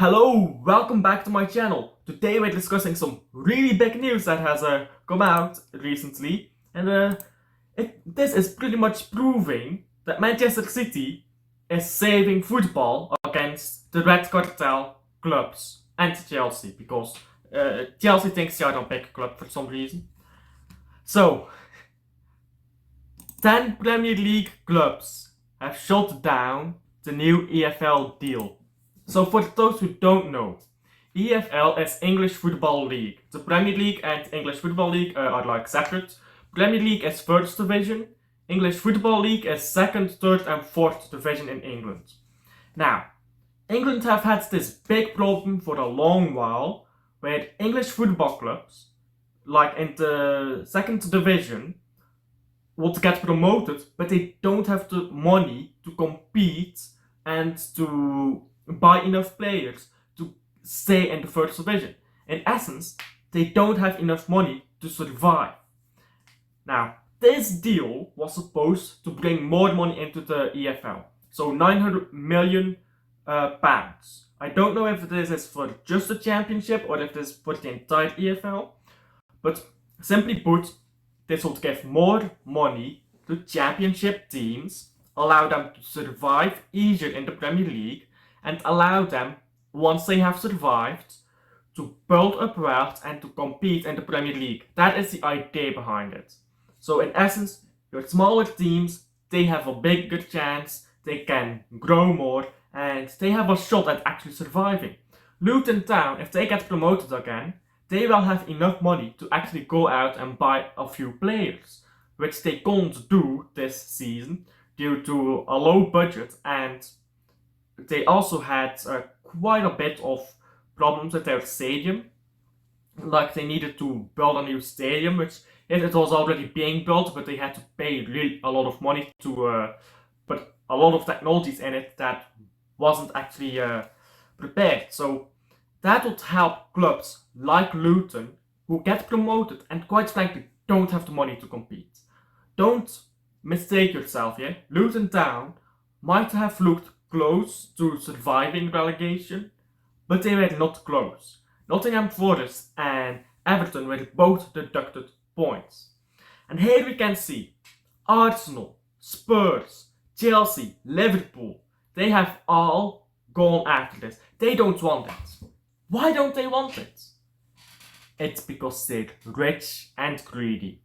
Hello, welcome back to my channel. Today we're discussing some really big news that has come out recently, and this is pretty much proving that Manchester City is saving football against the Red Cartel clubs and Chelsea, because Chelsea thinks they are a big club for some reason. So, 10 Premier League clubs have shut down the new EFL deal. So for those who don't know, EFL is English Football League. The Premier League and English Football League are like separate. Premier League is first division. English Football League is second, third and fourth division in England. Now, England have had this big problem for a long while where English football clubs, like in the second division, would get promoted, but they don't have the money to compete and to buy enough players to stay in the first division. In essence, they don't have enough money to survive. Now, this deal was supposed to bring more money into the EFL. So 900 million pounds. I don't know if this is for just the championship or if this is for the entire EFL. But simply put, this would give more money to championship teams, allow them to survive easier in the Premier League, and allow them, once they have survived, to build up wealth and to compete in the Premier League. That is the idea behind it. So in essence, your smaller teams, they have a bigger chance, they can grow more, and they have a shot at actually surviving. Luton Town, if they get promoted again, they will have enough money to actually go out and buy a few players, which they can't do this season due to a low budget, and they also had quite a bit of problems with their stadium. Like they needed to build a new stadium, which it was already being built, but they had to pay really a lot of money to put a lot of technologies in it that wasn't actually prepared. So that would help clubs like Luton, who get promoted and quite frankly don't have the money to compete. Don't mistake yourself, yeah? Luton Town might have looked close to surviving relegation, but they were not close. Nottingham Forest and Everton were both deducted points. And here we can see Arsenal, Spurs, Chelsea, Liverpool, they have all gone after this. They don't want it. Why don't they want it? It's because they're rich and greedy.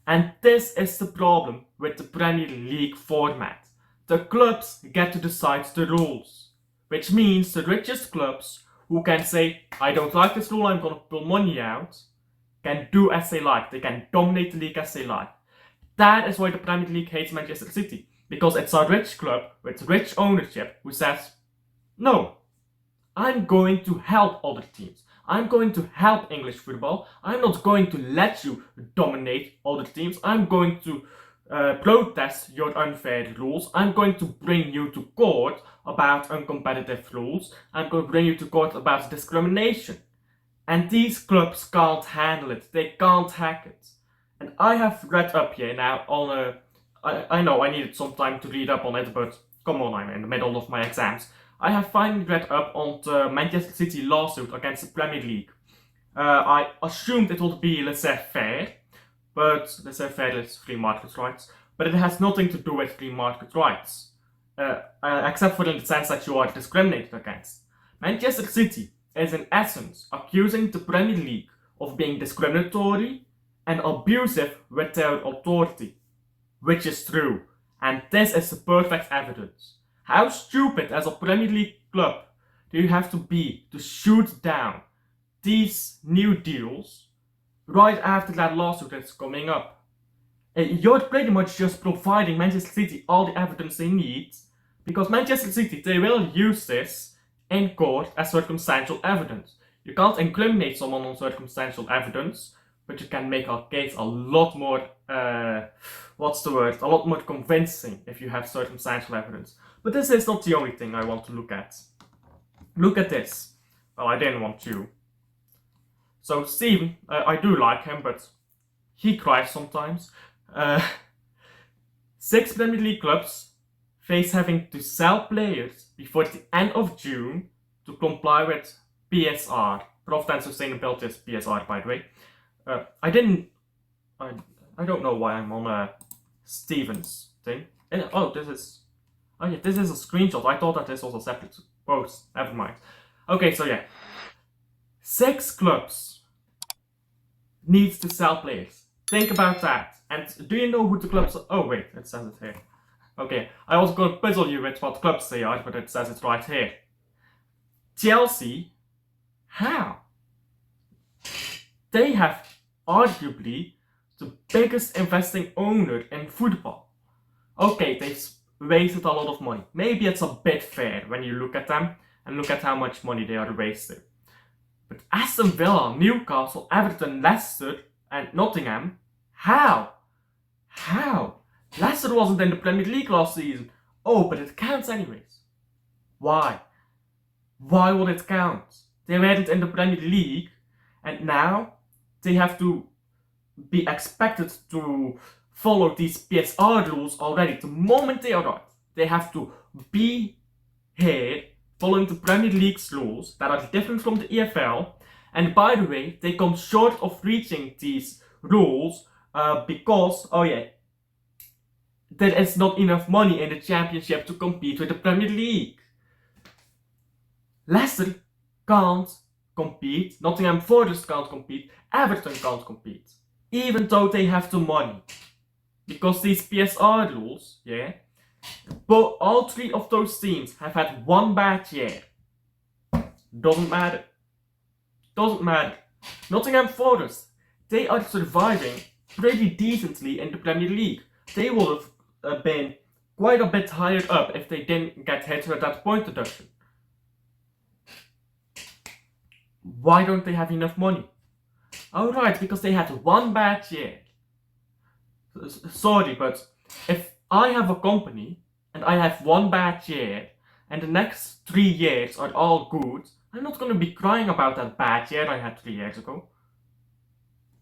And this is the problem with the Premier League format. The clubs get to decide the rules, which means the richest clubs, who can say, I don't like this rule, I'm gonna pull money out, can do as they like. They can dominate the league as they like. That is why the Premier League hates Manchester City, because it's a rich club with rich ownership who says, no, I'm going to help other teams. I'm going to help English football. I'm not going to let you dominate other teams. I'm going to protest your unfair rules. I'm going to bring you to court about uncompetitive rules. I'm going to bring you to court about discrimination. And these clubs can't handle it. They can't hack it. And I have read up here now on I know I needed some time to read up on it, but come on, I'm in the middle of my exams. I have finally read up on the Manchester City lawsuit against the Premier League. I assumed it would be laissez-faire, but laissez-faire is free market rights. But it has nothing to do with free market rights, except for in the sense that you are discriminated against. Manchester City is in essence accusing the Premier League of being discriminatory and abusive with their authority, which is true, and this is the perfect evidence. How stupid as a Premier League club do you have to be to shoot down these new deals right after that lawsuit is coming up? You're pretty much just providing Manchester City all the evidence they need, because Manchester City, they will use this in court as circumstantial evidence. You can't incriminate someone on circumstantial evidence, but you can make a case a lot more, a lot more convincing if you have circumstantial evidence. But this is not the only thing I want to look at. Look at this. Well, I didn't want to. So Steven, I do like him, but he cries sometimes. 6 Premier League clubs face having to sell players before the end of June to to comply with PSR. Profit and Sustainability is PSR, by the way. I don't know why I'm on a Stevens thing. Oh, this is a screenshot. I thought that this was a separate post. Never mind. Okay, so yeah. 6 clubs needs to sell players. Think about that. And do you know who the clubs are? Oh wait, it says it here. Okay, I was going to puzzle you with what clubs they are, but it says it right here. Chelsea, how? They have arguably the biggest investing owner in football. Okay, they've wasted a lot of money. Maybe it's a bit fair when you look at them and look at how much money they are wasting. But Aston Villa, Newcastle, Everton, Leicester, and Nottingham, how? How? Leicester wasn't in the Premier League last season. Oh, but it counts anyways. Why? Why would it count? They weren't in the Premier League, and now they have to be expected to follow these PSR rules already. The moment they arrive, they have to be here following the Premier League's rules that are different from the EFL. And by the way, they come short of reaching these rules because, oh yeah, there is not enough money in the Championship to compete with the Premier League. Leicester can't compete, Nottingham Forest can't compete, Everton can't compete, even though they have the money. Because these PSR rules, yeah, but all 3 of those teams have had one bad year. Doesn't matter. Doesn't matter. Nottingham Forest, they are surviving pretty decently in the Premier League. They would have been quite a bit higher up if they didn't get hit with that point deduction. Why don't they have enough money? Alright, because they had one bad year. Sorry, but if I have a company and I have one bad year and the next 3 years are all good, I'm not going to be crying about that bad year I had 3 years ago.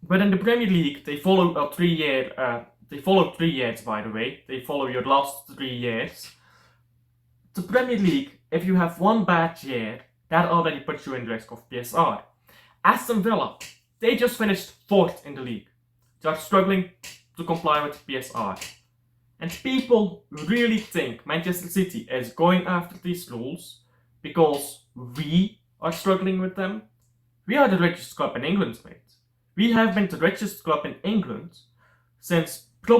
But in the Premier League, they follow a 3 year. They follow 3 years, by the way. They follow your last 3 years. The Premier League, if you have one bad year, that already puts you in risk of PSR. Aston Villa, they just finished 4th in the league. They are struggling to comply with PSR. And people really think Manchester City is going after these rules because we are struggling with them. We are the richest club in England, mate. We have been the richest club in England since we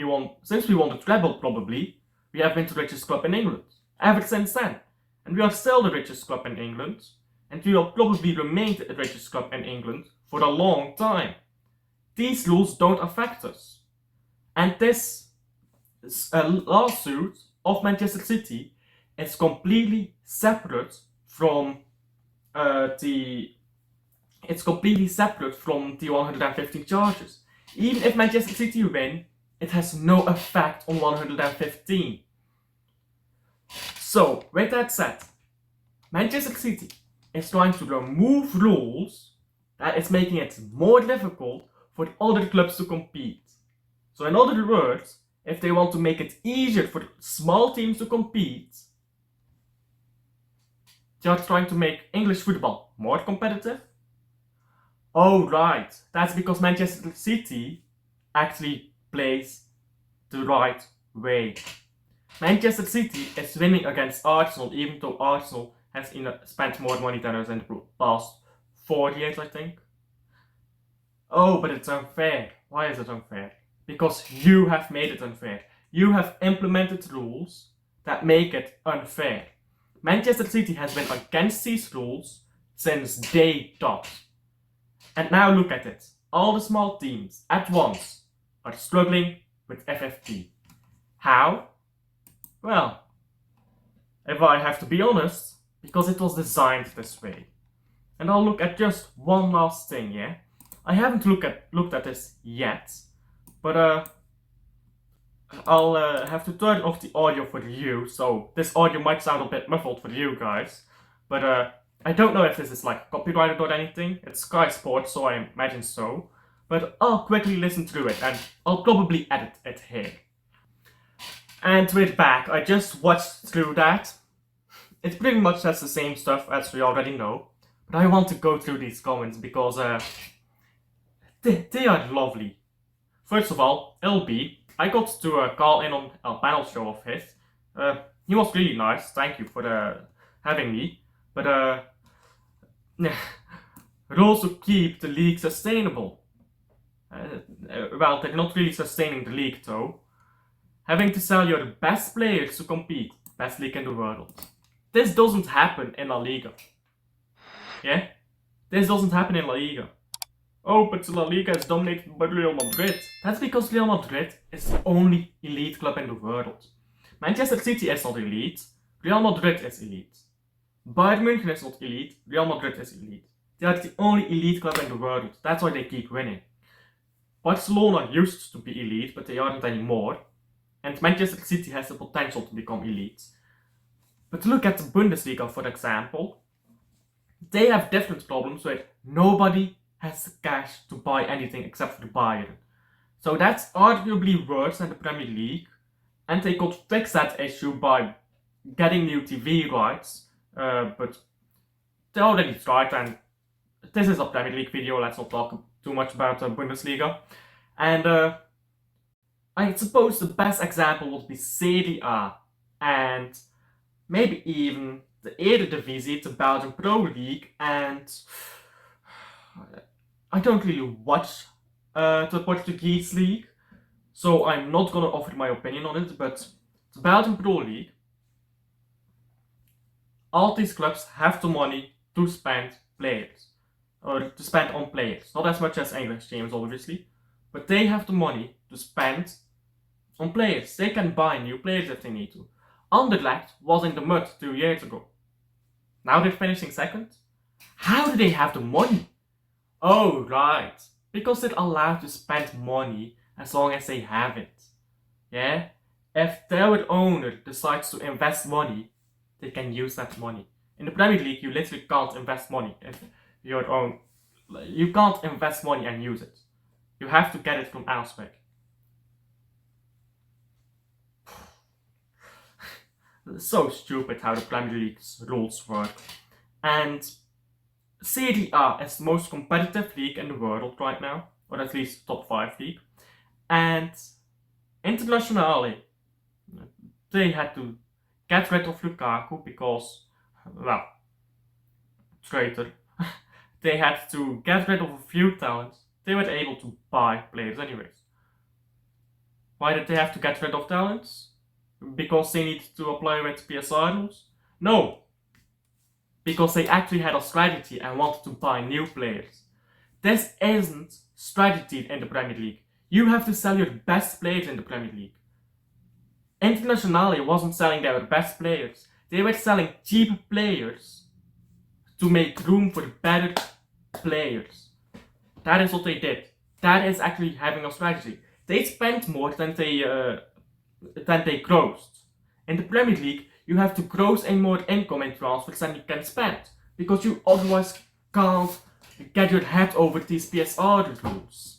won the treble. Probably we have been the richest club in England ever since then, and we are still the richest club in England, and we will probably remain the richest club in England for a long time. These rules don't affect us, and this lawsuit of Manchester City is completely separate from the 115 charges. Even if Manchester City win, it has no effect on 115. So, with that said, Manchester City is trying to remove rules that is making it more difficult for other clubs to compete. So in other words, if they want to make it easier for small teams to compete, they are trying to make English football more competitive. Oh right, that's because Manchester City actually plays the right way. Manchester City is winning against Arsenal, even though Arsenal has spent more money than us in the past 4 years, I think. Oh, but it's unfair. Why is it unfair? Because you have made it unfair. You have implemented rules that make it unfair. Manchester City has been against these rules since day dot. And now look at it. All the small teams at once are struggling with FFP. How? Well, if I have to be honest, because it was designed this way. And I'll look at just one last thing, yeah? I haven't looked at this yet, but I'll have to turn off the audio for you, so this audio might sound a bit muffled for you guys. But I don't know if this is like copyrighted or anything. It's Sky Sports, so I imagine so. But I'll quickly listen through it, and I'll probably edit it here. And we're back. I just watched through that. it pretty much says the same stuff as we already know, but I want to go through these comments because they are lovely. First of all, LB, I got to call in on a panel show of his. He was really nice, thank you for having me, but rules to keep the league sustainable. Well, they're not really sustaining the league though. Having to sell your best players to compete, best league in the world. This doesn't happen in La Liga. Yeah? This doesn't happen in La Liga. Oh, but La Liga is dominated by Real Madrid. That's because Real Madrid is the only elite club in the world. Manchester City is not elite, Real Madrid is elite. Bayern München is not elite, Real Madrid is elite. They are the only elite club in the world, that's why they keep winning. Barcelona used to be elite, but they aren't anymore. And Manchester City has the potential to become elite. But look at the Bundesliga, for example. They have different problems where nobody has the cash to buy anything except for the Bayern. So that's arguably worse than the Premier League. And they could fix that issue by getting new TV rights. But they already tried, and this is a Premier League video, let's not talk too much about the Bundesliga. And I suppose the best example would be Serie A, and maybe even the Eredivisie, the Belgian Pro League, and I don't really watch the Portuguese league, so I'm not gonna offer my opinion on it, but the Belgian Pro League, all these clubs have the money to spend players, or to spend on players, not as much as English teams obviously, but they have the money to spend on players. They can buy new players if they need to. Anderlecht was in the mud 2 years ago. Now they're finishing second. How do they have the money? Oh, right. Because they're allowed to spend money as long as they have it. Yeah? If their owner decides to invest money, they can use that money. In the Premier League, you literally can't invest money if your own. You can't invest money and use it. You have to get it from elsewhere. So stupid how the Premier League's rules work. And Serie A is the most competitive league in the world right now, or at least top 5 league. And Internazionale, they had to get rid of Lukaku because, well, traitor. They had to get rid of a few talents. They were able to buy players anyways. Why did they have to get rid of talents? Because they need to apply with PSR rules? No. Because they actually had a strategy and wanted to buy new players. This isn't strategy in the Premier League. You have to sell your best players in the Premier League. Internazionale wasn't selling their best players. They were selling cheap players to make room for better players. That is what they did. That is actually having a strategy. They spent more than they grossed. In the Premier League, you have to gross in more income in transfers than you can spend, because you otherwise can't get your head over these PSR rules.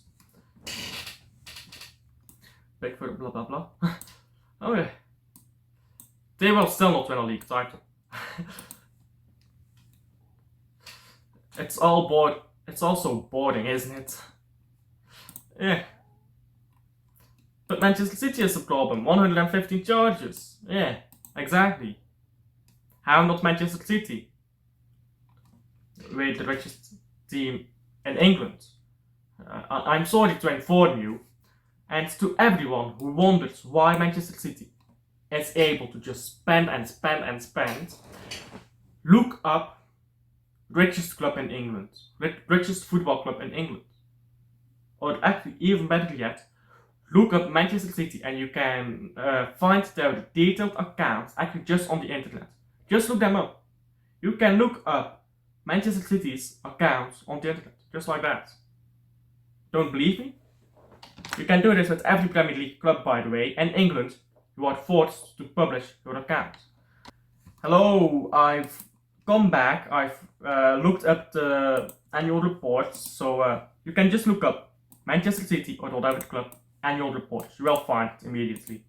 Big for blah blah blah. Oh yeah. They will still not win a league title. It's also boring, isn't it? Yeah. But Manchester City is the problem. 115 charges. Yeah, exactly. How not Manchester City? We're the richest team in England. I'm sorry to inform you, and to everyone who wonders why Manchester City is able to just spend and spend and spend, look up richest club in England, richest football club in England. Or actually, even better yet, look up Manchester City and you can find their detailed accounts actually just on the internet. Just look them up. You can look up Manchester City's accounts on the internet, just like that. Don't believe me? You can do this with every Premier League club, by the way. In England, you are forced to publish your account. Hello, I've come back. I've looked up the annual reports, so you can just look up Manchester City or whatever club annual reports. You will find it immediately.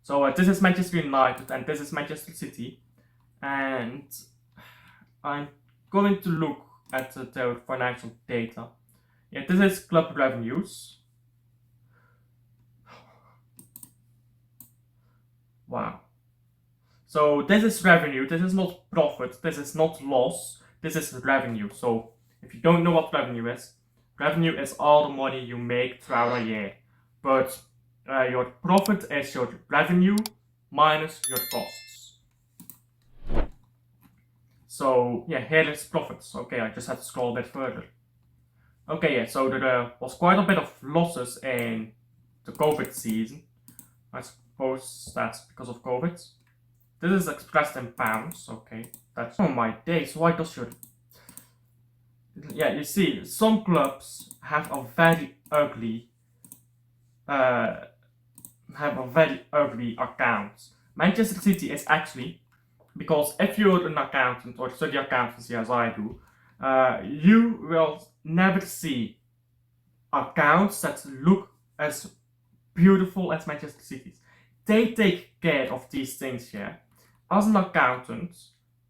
So this is Manchester United and this is Manchester City, and I'm going to look at their financial data. Yeah, this is club revenues. Wow. So this is revenue, this is not profit, this is not loss, this is revenue. So if you don't know what revenue is all the money you make throughout a year. But your profit is your revenue minus your costs. So yeah, here is profits. Okay, I just had to scroll a bit further. Okay, yeah, so there was quite a bit of losses in the COVID season. I suppose that's because of COVID. This is expressed in pounds, okay. That's oh my days, why does your yeah, you see, some clubs have a very ugly account. Manchester City is actually, because if you're an accountant or study accountancy as I do, you will never see accounts that look as beautiful as Manchester City's. They take care of these things here. As an accountant,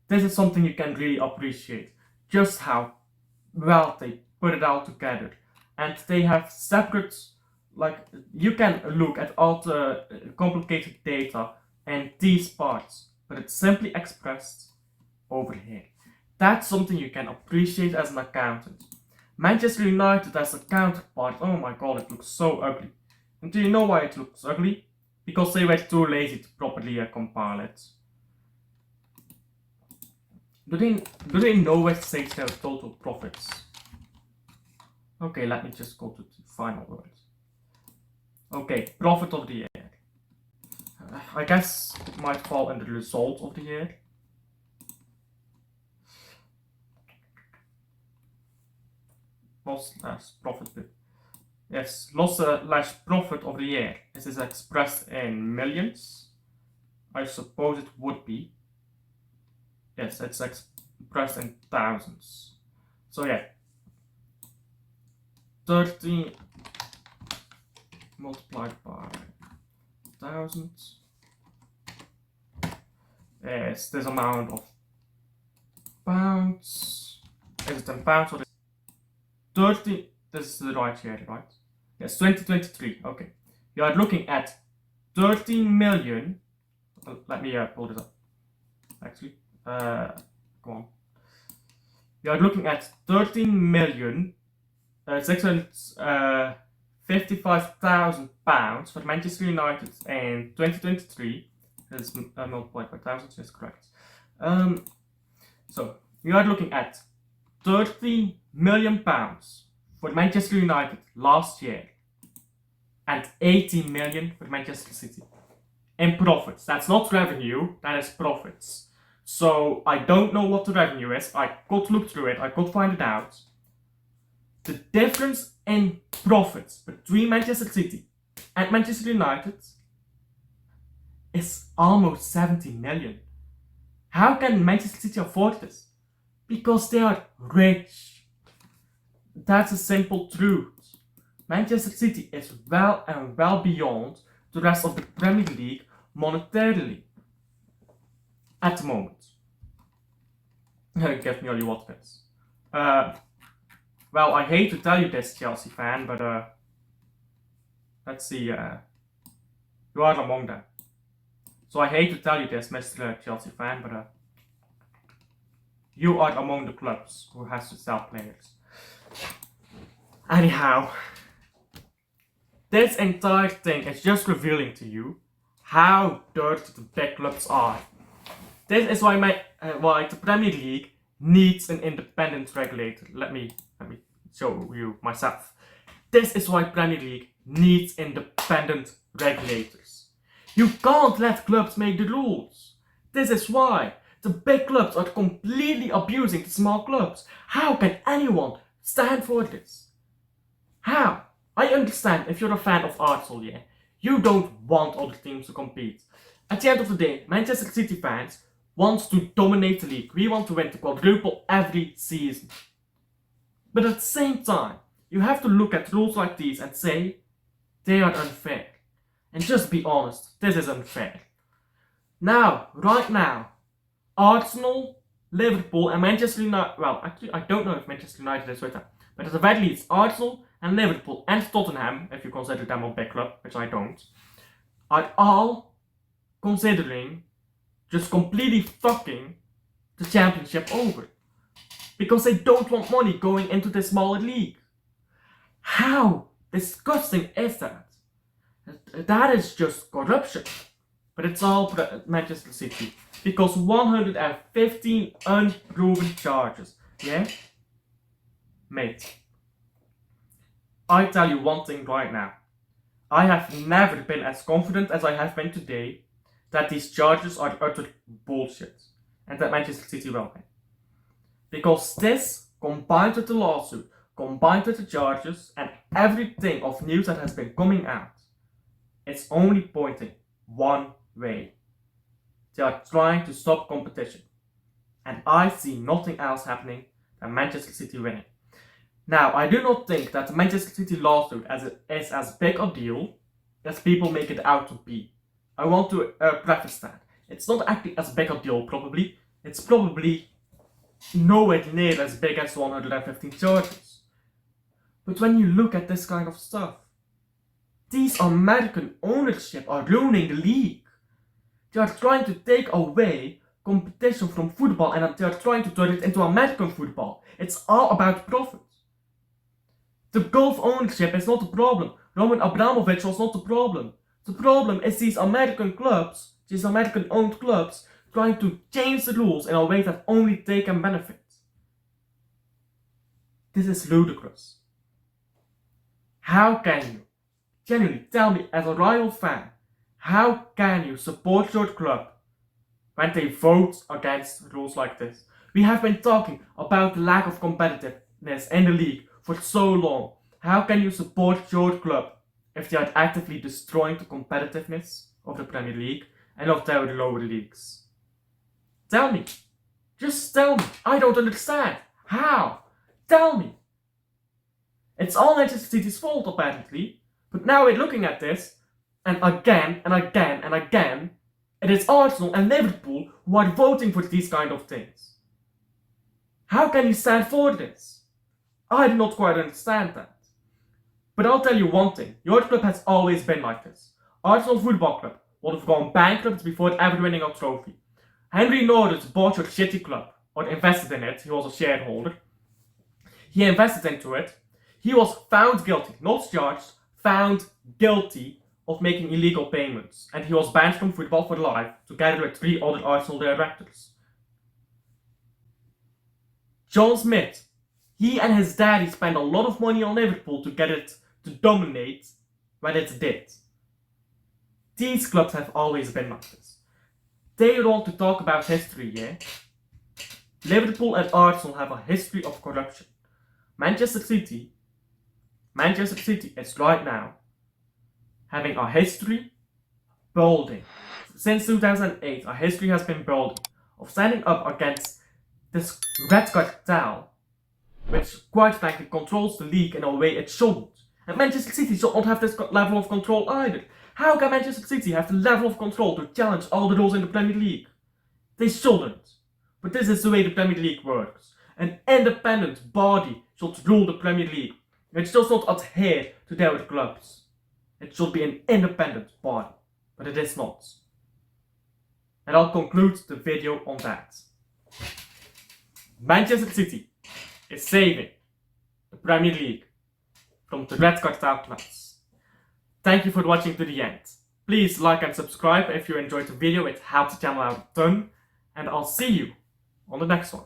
this is something you can really appreciate. Just how well they put it all together. And they have separate, like, you can look at all the complicated data and these parts, but it's simply expressed over here. That's something you can appreciate as an accountant. Manchester United as a counterpart, oh my god, it looks so ugly. And do you know why it looks ugly? Because they were too lazy to properly compile it. Do they know where to say their total profits? Okay, let me just go to the final words. Okay, profit of the year. I guess it might fall under the result of the year. Loss less profit. Yes, loss less profit of the year. This is expressed in millions. I suppose it would be. Yes, it's expressed in thousands. So yeah, 30 multiplied by 1,000 is this amount of pounds. Is it in pounds or 30? This is the right year, right? Yes, 2023. Okay, you are looking at 13 million. Let me pull this up. Actually, come on. You are looking at 13,655,000 pounds for Manchester United in 2023. That is multiplied by 1,000, is correct. So you are looking at 30 million pounds for Manchester United last year and 18 million for Manchester City in profits. That's not revenue, that is profits. So I don't know what the revenue is. I could look through it, I could find it out. The difference in profits between Manchester City and Manchester United is almost 70 million. How can Manchester City afford this? Because they are rich. That's a simple truth. Manchester City is well and well beyond the rest of the Premier League monetarily at the moment. Get me all you want, fans. Well, I hate to tell you this, Chelsea fan, but let's see, you are among them. So I hate to tell you this, Mr. Chelsea fan, but you are among the clubs who has to sell players. Anyhow, this entire thing is just revealing to you how dirty the big clubs are. This is why why the Premier League needs an independent regulator. Let me show you myself. This is why Premier League needs independent regulators. You can't let clubs make the rules. This is why the big clubs are completely abusing the small clubs. How can anyone stand for this? How? I understand if you're a fan of Arsenal, yeah. You don't want other teams to compete. At the end of the day, Manchester City fans want to dominate the league. We want to win the quadruple every season. But at the same time, you have to look at rules like these and say, they are unfair. And just be honest, this is unfair. Now, right now, Arsenal, Liverpool, and Manchester United. Well, actually, I don't know if Manchester United is with them, but at the very least, Arsenal and Liverpool and Tottenham, if you consider them a big club, which I don't, are all considering just completely fucking the championship over. Because they don't want money going into the smaller league. How disgusting is that? That is just corruption. But it's all Manchester City. Because 115 unproven charges. Yeah? Mate. I tell you one thing right now. I have never been as confident as I have been today that these charges are utter bullshit. And that Manchester City will win. Because this, combined with the lawsuit, combined with the charges, and everything of news that has been coming out, it's only pointing one way. They are trying to stop competition. And I see nothing else happening than Manchester City winning. Now, I do not think that the Manchester City lawsuit is as big a deal as people make it out to be. I want to preface that. It's not actually as big a deal, probably. It's probably nowhere near as big as 115 charges. But when you look at this kind of stuff, these American ownership are ruining the league. They are trying to take away competition from football and they are trying to turn it into American football. It's all about profit. The golf ownership is not the problem. Roman Abramovich was not the problem. The problem is these American clubs, these American owned clubs, trying to change the rules in a way that only they can benefit. This is ludicrous. How can you, genuinely tell me as a rival fan, how can you support your club when they vote against rules like this? We have been talking about the lack of competitiveness in the league for so long. How can you support your club if they are actively destroying the competitiveness of the Premier League and of their lower leagues? Tell me. Just tell me. I don't understand. How? Tell me. It's all Manchester City's fault, apparently. But now we're looking at this, and again, it is Arsenal and Liverpool who are voting for these kind of things. How can you stand for this? I do not quite understand that. But I'll tell you one thing. Your club has always been like this. Arsenal Football Club would have gone bankrupt before ever winning a trophy. Henry Norris bought your shitty club, or invested in it. He was a shareholder. He invested into it. He was found guilty, not charged, found guilty of making illegal payments. And he was banned from football for life, together with 3 other Arsenal directors. John Smith, he and his daddy spent a lot of money on Liverpool to get it to dominate when it did. These clubs have always been like this. They want to talk about history, yeah? Liverpool and Arsenal have a history of corruption. Manchester City is right now having a history building. Since 2008, a history has been building of standing up against this red cartel, which quite frankly controls the league in a way it shouldn't. And Manchester City should not have this level of control either. How can Manchester City have the level of control to challenge all the rules in the Premier League? They shouldn't. But this is the way the Premier League works. An independent body should rule the Premier League. It does not adhere to their clubs. It should be an independent body. But it is not. And I'll conclude the video on that. Manchester City is saving the Premier League from the red cartel clubs. Thank you for watching to the end. Please like and subscribe if you enjoyed the video, it helps the channel out a ton. And I'll see you on the next one.